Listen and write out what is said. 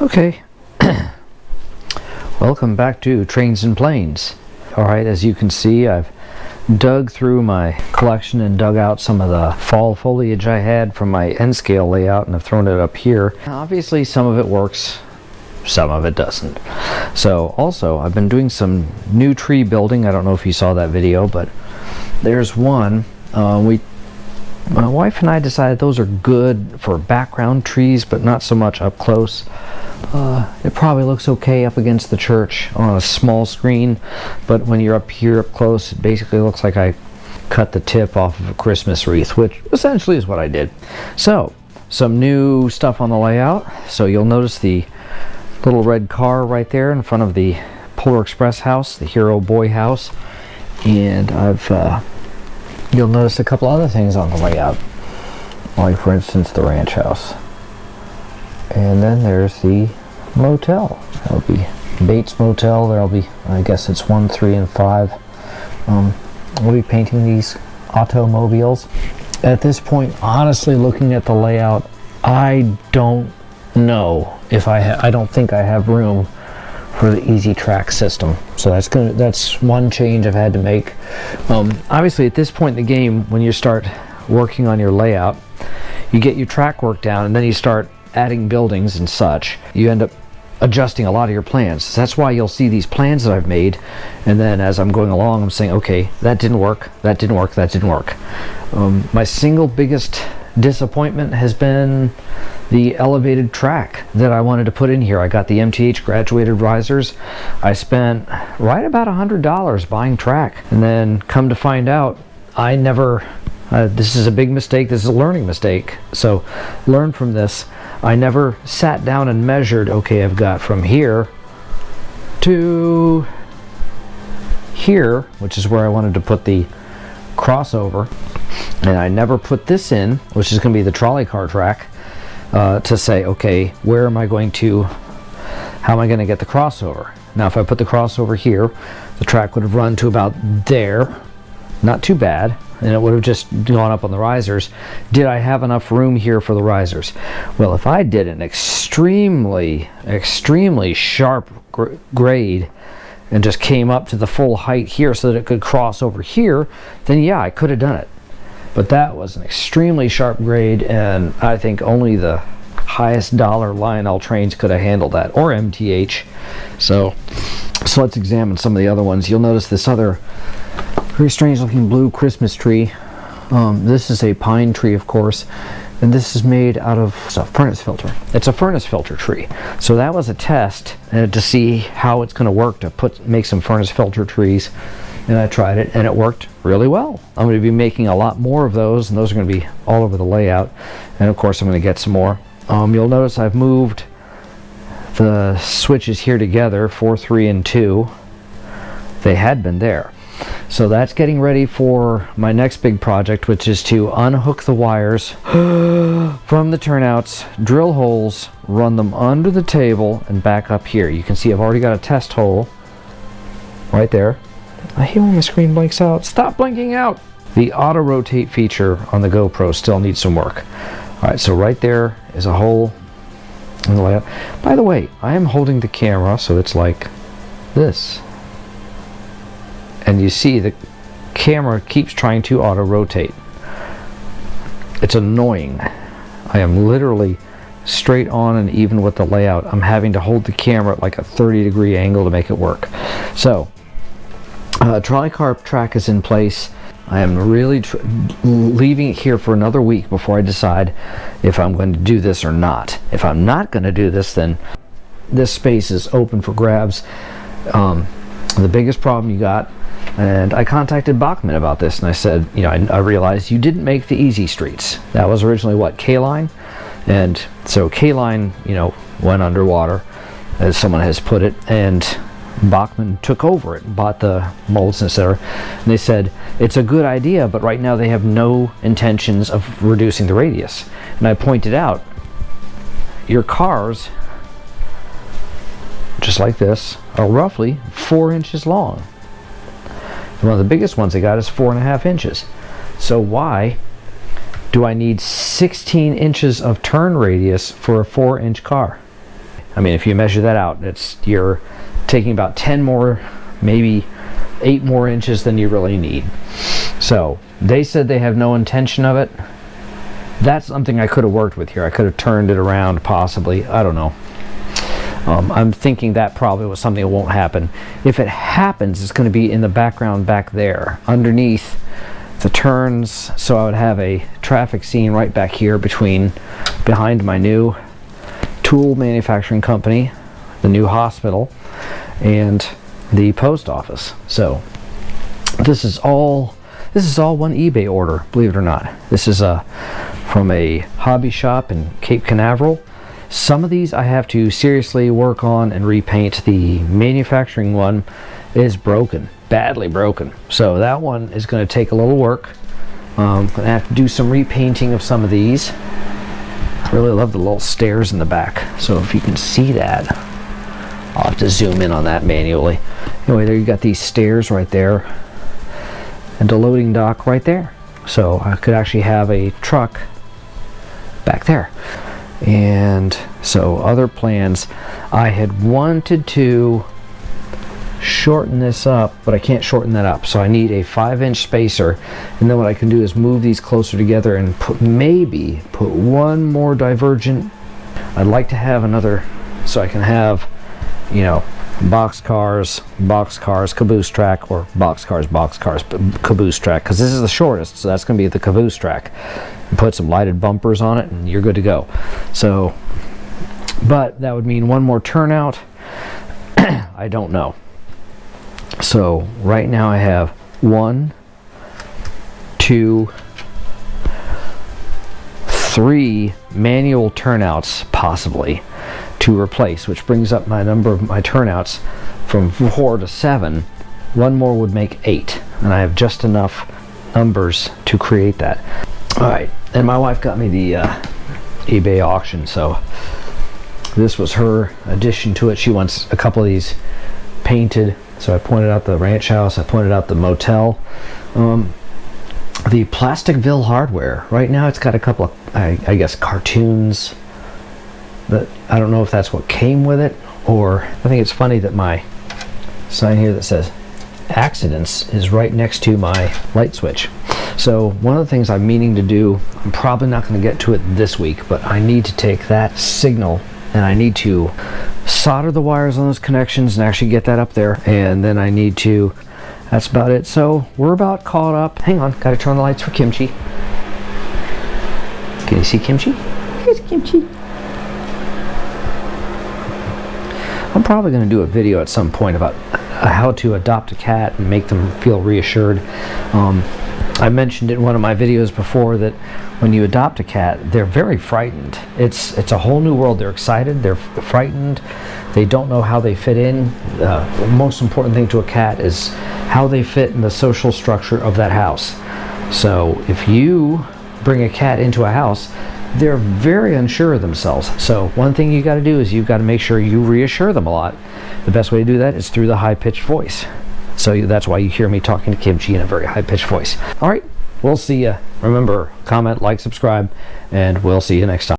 Okay, welcome back to Trains and Planes. Alright, as you can see, I've dug through my collection and dug out some of the fall foliage I had from my N-scale layout, and I've thrown it up here. Obviously some of it works, some of it doesn't. So also I've been doing some new tree building. I don't know if you saw that video, but there's one. My wife and I decided those are good for background trees, but not so much up close. It probably looks okay up against the church on a small screen, but when you're up here up close, it basically looks like I cut the tip off of a Christmas wreath, which essentially is what I did. So, some new stuff on the layout. So you'll notice the little red car right there in front of the Polar Express house, the Hero Boy house. And you'll notice a couple other things on the layout, like for instance the ranch house. And then there's the motel. That'll be Bates Motel. There'll be, I guess it's 1, 3, and 5. We'll be painting these automobiles. At this point, honestly, looking at the layout, I don't know if I don't think I have room for the easy track system. So that's one change I've had to make. Obviously, at this point in the game, when you start working on your layout, you get your track work down, and then you start adding buildings and such. You end up adjusting a lot of your plans. That's why you'll see these plans that I've made, and then as I'm going along, I'm saying, okay, that didn't work, that didn't work, that didn't work. My single biggest disappointment has been the elevated track that I wanted to put in here. I got the MTH graduated risers. I spent right about $100 buying track, and then come to find out, I never this is a big mistake. This is a learning mistake, so learn from this. I never sat down and measured, okay, I've got from here to here, which is where I wanted to put the crossover, and I never put this in, which is going to be the trolley car track, to say, okay, how am I going to get the crossover? Now, if I put the crossover here, the track would have run to about there, not too bad, and it would have just gone up on the risers. Did I have enough room here for the risers? Well, if I did an extremely sharp grade and just came up to the full height here so that it could cross over here, then yeah, I could have done it. But that was an extremely sharp grade, and I think only the highest dollar Lionel trains could have handled that, or MTH. So let's examine some of the other ones. You'll notice this other very strange looking blue Christmas tree. This is a pine tree, of course, and this is made out of a furnace filter. It's a furnace filter tree. So that was a test to see how it's going to work to make some furnace filter trees, and I tried it and it worked really well. I'm going to be making a lot more of those, and those are going to be all over the layout, and of course I'm going to get some more. You'll notice I've moved the switches here together, 4, 3, and 2. They had been there. So that's getting ready for my next big project, which is to unhook the wires from the turnouts, drill holes, run them under the table, and back up here. You can see I've already got a test hole right there. I hate when my screen blinks out. Stop blinking out! The auto rotate feature on the GoPro still needs some work. Alright, so right there is a hole in the layout. By the way, I am holding the camera so it's like this. And you see the camera keeps trying to auto rotate. It's annoying. I am literally straight on and even with the layout. I'm having to hold the camera at like a 30-degree angle to make it work. So trolley car track is in place. I am really leaving it here for another week before I decide if I'm going to do this or not. If I'm not going to do this, then this space is open for grabs. The biggest problem you got, and I contacted Bachman about this, and I said, you know, I realized you didn't make the easy streets. That was originally what, K-line? And so K-line, you know, went underwater, as someone has put it, and Bachman took over it, bought the molds, etc. And they said, it's a good idea, but right now they have no intentions of reducing the radius. And I pointed out, your cars, just like this, are roughly 4 inches long. One of the biggest ones they got is 4.5 inches. So why do I need 16 inches of turn radius for a 4-inch car? I mean, if you measure that out, you're taking about 10 more, maybe 8 more inches than you really need. So they said they have no intention of it. That's something I could have worked with here. I could have turned it around possibly. I don't know. I'm thinking that probably was something that won't happen. If it happens, it's going to be in the background back there underneath the turns. So I would have a traffic scene right back here behind my new tool manufacturing company, the new hospital, and the post office. So this is all one eBay order, believe it or not. This is from a hobby shop in Cape Canaveral. Some of these I have to seriously work on and repaint. The manufacturing one is broken, badly broken. So that one is going to take a little work. I'm going to have to do some repainting of some of these. I really love the little stairs in the back. So if you can see that, I'll have to zoom in on that manually. Anyway, there you got these stairs right there and a loading dock right there. So I could actually have a truck back there. And so other plans, I had wanted to shorten this up, but I can't shorten that up. So I need a 5-inch spacer, and then what I can do is move these closer together and maybe put one more divergent. I'd like to have another, so I can have, you know, boxcars, caboose track, or boxcars, caboose track, because this is the shortest, so that's going to be the caboose track. And put some lighted bumpers on it and you're good to go. So, but that would mean one more turnout. I don't know. So right now I have 1, 2, 3 manual turnouts possibly to replace, which brings up my number of my turnouts from 4 to 7. One more would make 8, and I have just enough numbers to create that. All right, and my wife got me the eBay auction, so this was her addition to it. She wants a couple of these painted, so I pointed out the ranch house, I pointed out the motel. The Plasticville hardware, right now it's got a couple of, I guess, cartoons. But I don't know if that's what came with it, or I think it's funny that my sign here that says accidents is right next to my light switch. So one of the things I'm meaning to do, I'm probably not going to get to it this week, but I need to take that signal and I need to solder the wires on those connections and actually get that up there, and then I need to, that's about it. So we're about caught up. Hang on, gotta turn on the lights for Kimchi. Can you see Kimchi? Here's Kimchi. I'm probably going to do a video at some point about how to adopt a cat and make them feel reassured. I mentioned in one of my videos before that when you adopt a cat, they're very frightened. It's a whole new world. They're excited, they're frightened, they don't know how they fit in. The most important thing to a cat is how they fit in the social structure of that house. So if you bring a cat into a house, they're very unsure of themselves. So one thing you got to do is you've got to make sure you reassure them a lot. The best way to do that is through the high-pitched voice. So that's why you hear me talking to Kimchi in a very high-pitched voice. All right, we'll see you. Remember, comment, like, subscribe, and we'll see you next time.